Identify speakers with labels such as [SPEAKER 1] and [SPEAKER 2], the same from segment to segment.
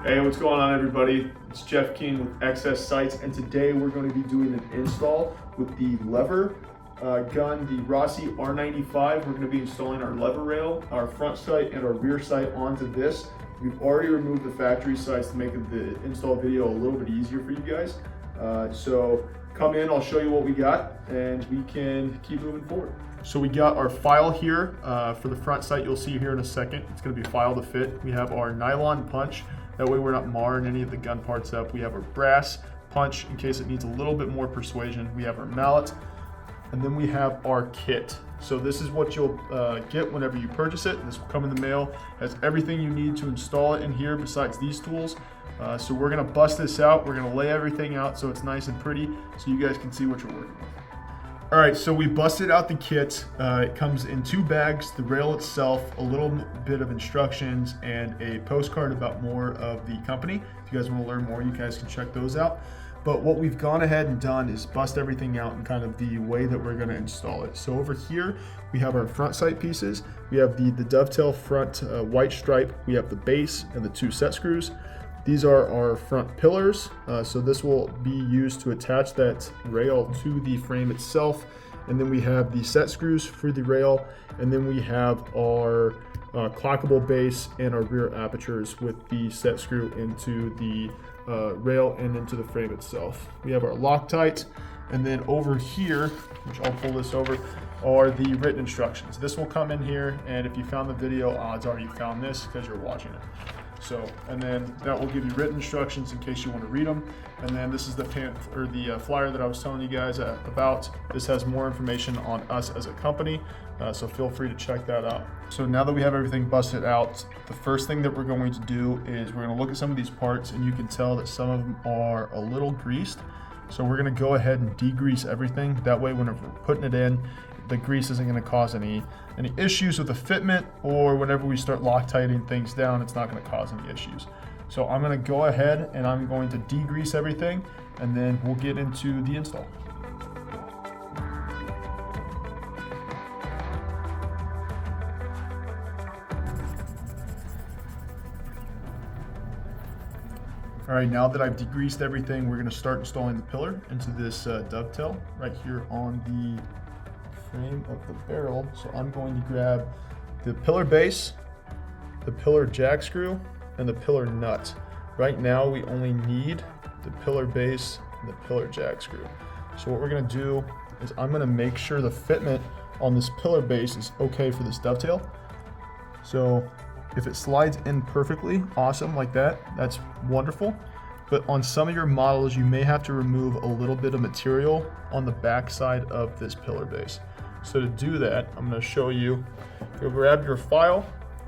[SPEAKER 1] Hey, what's going on, everybody? It's Jeff King with XS Sights, and today we're going to be doing an install with the lever gun, the Rossi R95. We're going to be installing our lever rail, our front sight, and our rear sight onto this. We've already removed the factory sights to make the install video a little bit easier for you guys. So come in, I'll show you what we got, and we can keep moving forward. So we got our file here for the front sight. You'll see here in a second. It's going to be a file to fit. We have our nylon punch. That way we're not marring any of the gun parts up. We have our brass punch in case it needs a little bit more persuasion. We have our mallet, and then we have our kit. So this is what you'll get whenever you purchase it. This will come in the mail. Has everything you need to install it in here besides these tools. So we're gonna bust this out. We're gonna lay everything out so it's nice and pretty so you guys can see what you're working with. All right, so we busted out the kit. It comes in 2 bags, the rail itself, a little bit of instructions, and a postcard about more of the company. If you guys want to learn more, you guys can check those out. But what we've gone ahead and done is bust everything out in kind of the way that we're gonna install it. So over here, we have our front sight pieces. We have the dovetail front white stripe. We have the base and the 2 set screws. These are our front pillars, so this will be used to attach that rail to the frame itself. And then we have the set screws for the rail, and then we have our clockable base and our rear apertures with the set screw into the rail and into the frame itself. We have our Loctite, and then over here, which I'll pull this over, are the written instructions. This will come in here, and if you found the video, odds are you found this because you're watching it. So, and then that will give you written instructions in case you want to read them. And then this is the flyer that I was telling you guys about. This has more information on us as a company, so feel free to check that out. So now that we have everything busted out, the first thing that we're going to do is we're going to look at some of these parts, and you can tell that some of them are a little greased. So we're going to go ahead and degrease everything. That way, whenever we're putting it in, the grease isn't going to cause any issues with the fitment, or whenever we start Loctiting things down, it's not going to cause any issues. So I'm going to go ahead and I'm going to degrease everything, and then we'll get into the install. All right, now that I've degreased everything, we're going to start installing the pillar into this dovetail right here on the frame of the barrel. So I'm going to grab the pillar base, the pillar jack screw, and the pillar nut. Right now we only need the pillar base and the pillar jack screw. So what we're going to do is I'm going to make sure the fitment on this pillar base is okay for this dovetail. So if it slides in perfectly, awesome, like that, that's wonderful. But on some of your models, you may have to remove a little bit of material on the back side of this pillar base. So to do that, I'm going to show you. You'll grab your file,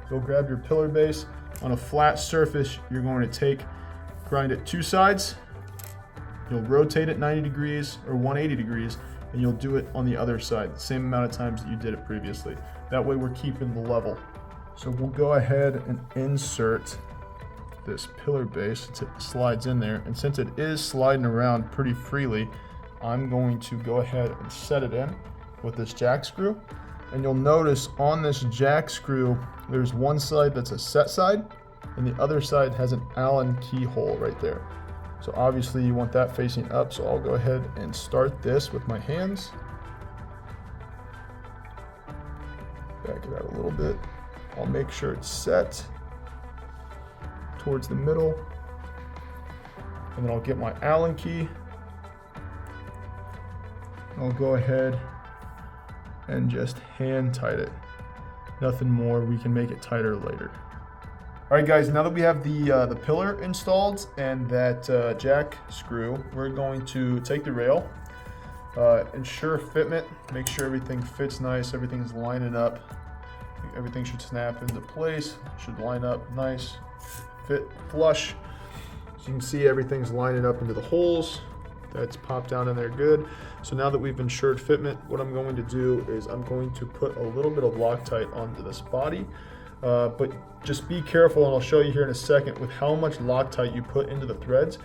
[SPEAKER 1] you'll grab your pillar base. On a flat surface, you're going to grind it 2 sides. You'll rotate it 90 degrees or 180 degrees, and you'll do it on the other side, the same amount of times that you did it previously. That way we're keeping the level. So we'll go ahead and insert this pillar base since it slides in there. And since it is sliding around pretty freely, I'm going to go ahead and set it in with this jack screw. And you'll notice on this jack screw, there's one side that's a set side, and the other side has an Allen keyhole right there. So obviously you want that facing up, so I'll go ahead and start this with my hands. Back it out a little bit. I'll make sure it's set towards the middle, and then I'll get my Allen key. I'll go ahead and just hand tight it. Nothing more, we can make it tighter later. All right guys, now that we have the pillar installed and that jack screw, we're going to take the rail, ensure fitment, make sure everything fits nice, everything's lining up. Everything should snap into place, should line up nice, fit flush. So you can see everything's lining up into the holes. That's popped down in there good. So now that we've ensured fitment, what I'm going to do is I'm going to put a little bit of Loctite onto this body. But just be careful, and I'll show you here in a second, with how much Loctite you put into the threads,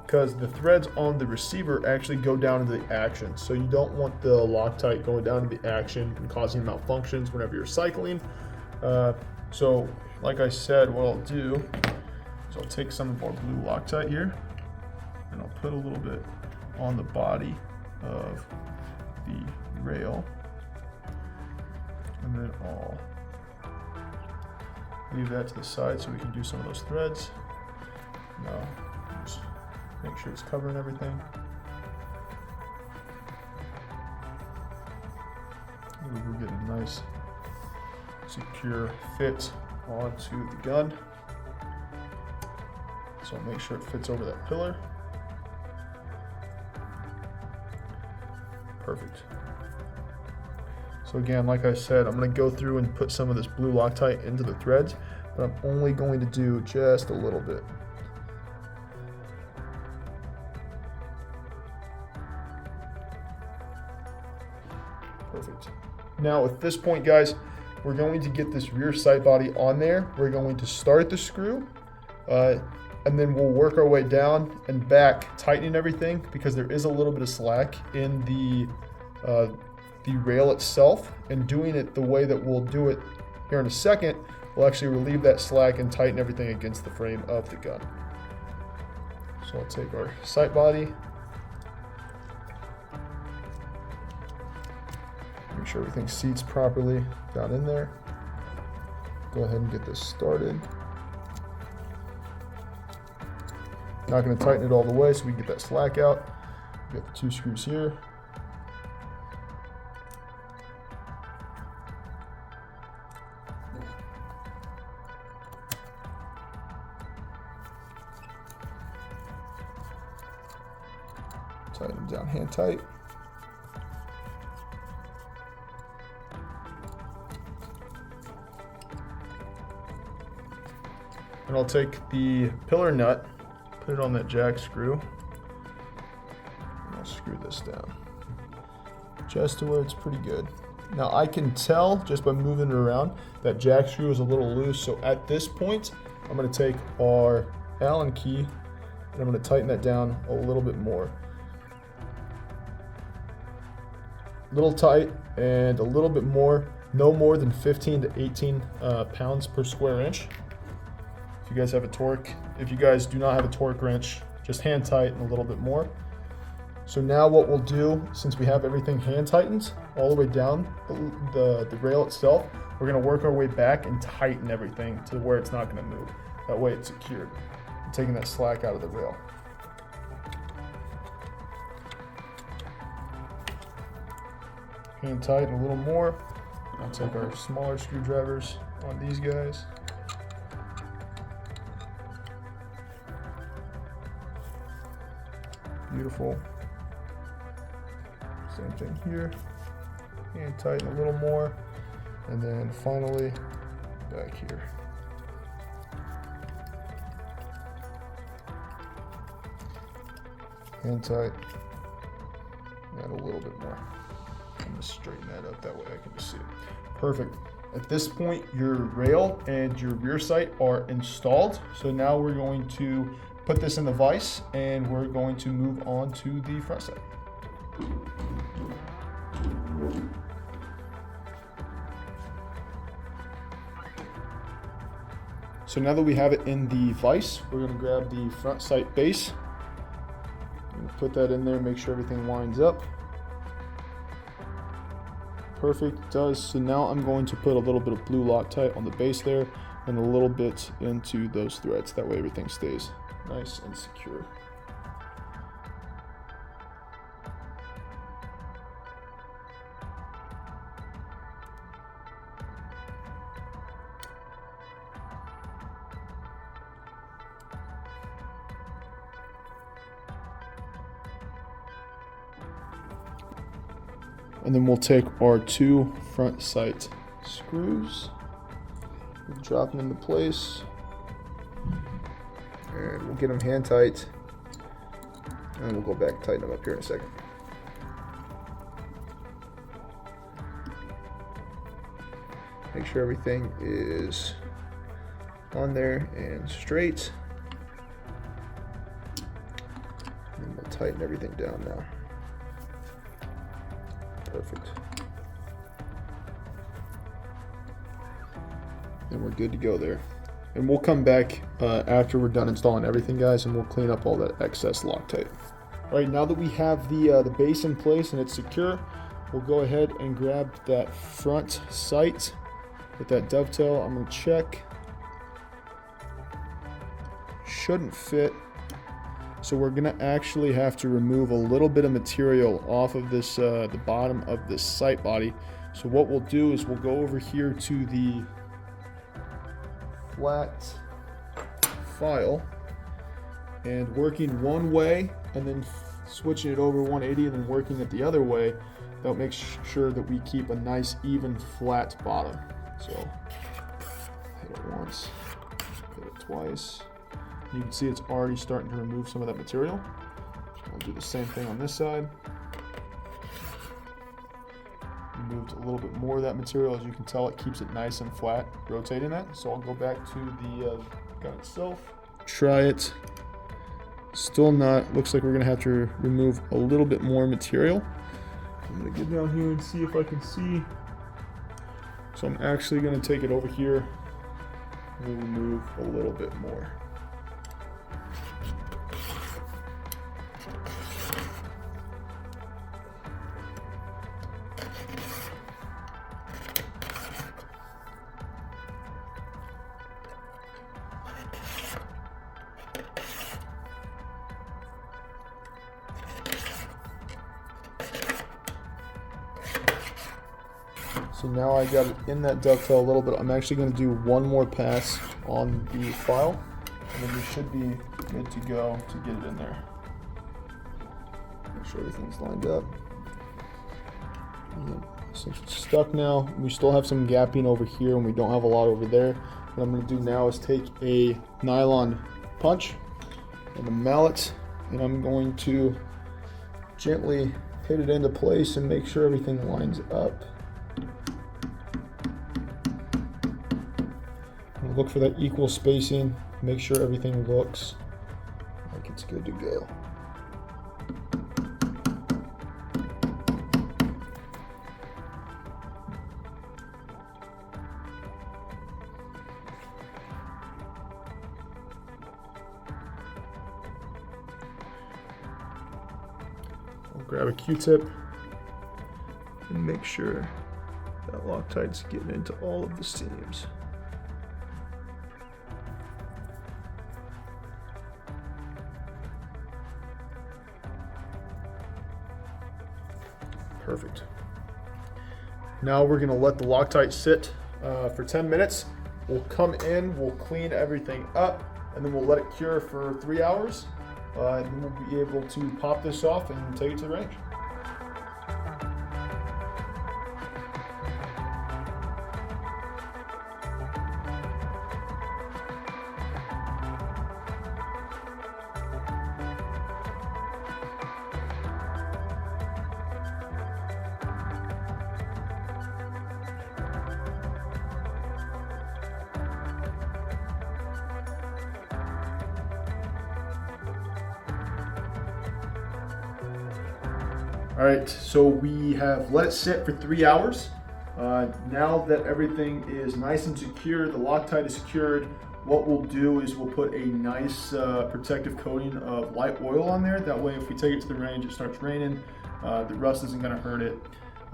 [SPEAKER 1] because the threads on the receiver actually go down into the action. So you don't want the Loctite going down into the action and causing malfunctions whenever you're cycling. So like I said, what I'll do So I'll take some of our blue Loctite here, and I'll put a little bit on the body of the rail, and then I'll leave that to the side so we can do some of those threads. Now, just make sure it's covering everything. We'll get a nice secure fit onto the gun. So make sure it fits over that pillar. Perfect. So again, like I said, I'm going to go through and put some of this blue Loctite into the threads, but I'm only going to do just a little bit. Perfect. Now at this point, guys, we're going to get this rear sight body on there. We're going to start the screw, and then we'll work our way down and back, tightening everything because there is a little bit of slack in the rail itself, and doing it the way that we'll do it here in a second will actually relieve that slack and tighten everything against the frame of the gun. So I'll take our sight body, make sure everything seats properly down in there. Go ahead and get this started. Not going to tighten it all the way so we can get that slack out. We got the 2 screws here. Tighten them down hand tight. And I'll take the pillar nut, put it on that jack screw, and I'll screw this down just to where it's pretty good. Now I can tell just by moving it around that jack screw is a little loose, so at this point I'm going to take our Allen key and I'm going to tighten that down a little bit more. A little tight and a little bit more, no more than 15 to 18 pounds per square inch. If you guys have a torque, if you guys do not have a torque wrench, just hand tighten a little bit more. So now what we'll do, since we have everything hand tightened all the way down the rail itself, we're going to work our way back and tighten everything to where it's not going to move. That way it's secured. I'm taking that slack out of the rail. Hand tighten a little more. I'll take our smaller screwdrivers on these guys. Beautiful. Same thing here. And tighten a little more. And then finally, back here. Hand tight. And a little bit more. I'm going to straighten that up, that way I can just see it. Perfect. At this point, your rail and your rear sight are installed. So now we're going to put this in the vise and we're going to move on to the front sight. So now that we have it in the vise, we're going to grab the front sight base. I'm going to put that in there, make sure everything lines up. Perfect, it does. So now I'm going to put a little bit of blue Loctite on the base there and a little bit into those threads. That way everything stays nice and secure. And then we'll take our 2 front sight screws, we'll drop them into place, and we'll get them hand tight, and we'll go back and tighten them up here in a second. Make sure everything is on there and straight, and we'll tighten everything down now. Perfect. And we're good to go there. And we'll come back after we're done installing everything, guys, and we'll clean up all that excess Loctite. All right, now that we have the base in place and it's secure, we'll go ahead and grab that front sight with that dovetail. I'm gonna check. Shouldn't fit. So we're gonna actually have to remove a little bit of material off of this, the bottom of this sight body. So what we'll do is we'll go over here to the flat file, and working one way and then switching it over 180 and then working it the other way, that makes sure that we keep a nice even flat bottom. So hit it once, hit it twice. You can see it's already starting to remove some of that material. I'll do the same thing on this side. Removed a little bit more of that material. As you can tell, it keeps it nice and flat, rotating that. So I'll go back to the gun itself. Try it. Still not. Looks like we're gonna have to remove a little bit more material. I'm gonna get down here and see if I can see. So I'm actually gonna take it over here and we'll remove a little bit more. So now I got it in that dovetail a little bit. I'm actually going to do one more pass on the file, and then we should be good to go to get it in there. Make sure everything's lined up. Since it's stuck now, we still have some gapping over here, and we don't have a lot over there. What I'm going to do now is take a nylon punch and a mallet, and I'm going to gently hit it into place and make sure everything lines up. Look for that equal spacing, make sure everything looks like it's good to go. I'll grab a Q-tip and make sure that Loctite's getting into all of the seams. Perfect. Now we're gonna let the Loctite sit for 10 minutes. We'll come in, we'll clean everything up, and then we'll let it cure for 3 hours. And then we'll be able to pop this off and take it to the range. All right, so we have let it sit for 3 hours. Now that everything is nice and secure, the Loctite is secured, what we'll do is we'll put a nice protective coating of light oil on there. That way, if we take it to the range, it starts raining, the rust isn't gonna hurt it.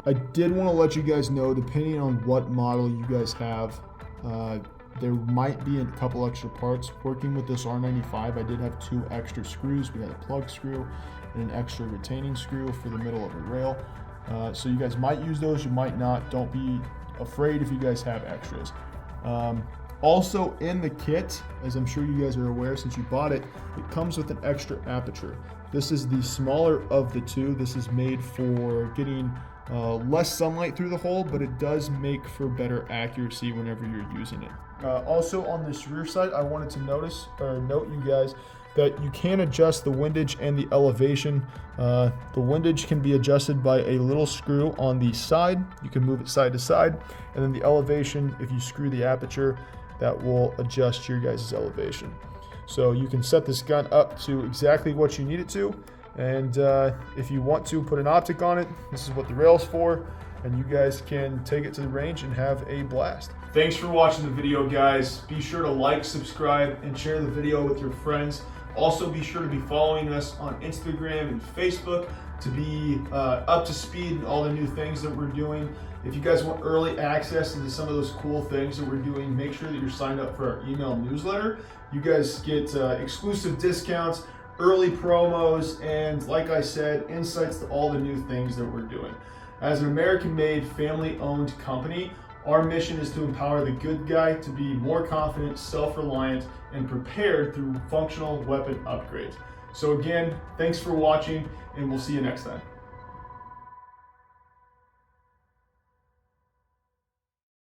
[SPEAKER 1] I did wanna let you guys know, depending on what model you guys have, there might be a couple extra parts. Working with this R95, I did have 2 extra screws. We had a plug screw and an extra retaining screw for the middle of the rail. So you guys might use those, you might not. Don't be afraid if you guys have extras. Also in the kit, as I'm sure you guys are aware since you bought it, it comes with an extra aperture. This is the smaller of the 2. This is made for getting less sunlight through the hole, but it does make for better accuracy whenever you're using it. Also on this rear side, I wanted to note you guys that you can adjust the windage and the elevation. The windage can be adjusted by a little screw on the side. You can move it side to side. And then the elevation, if you screw the aperture, that will adjust your guys' elevation. So you can set this gun up to exactly what you need it to. And if you want to put an optic on it, this is what the rail's for. and you guys can take it to the range and have a blast. Thanks for watching the video, guys. Be sure to like, subscribe, and share the video with your friends. Also, be sure to be following us on Instagram and Facebook to be up to speed in all the new things that we're doing. If you guys want early access into some of those cool things that we're doing, make sure that you're signed up for our email newsletter. You guys get exclusive discounts, early promos, and like I said, insights to all the new things that we're doing. As an American-made, family-owned company, our mission is to empower the good guy to be more confident, self-reliant, and prepared through functional weapon upgrades. So again, thanks for watching, and we'll see you next time.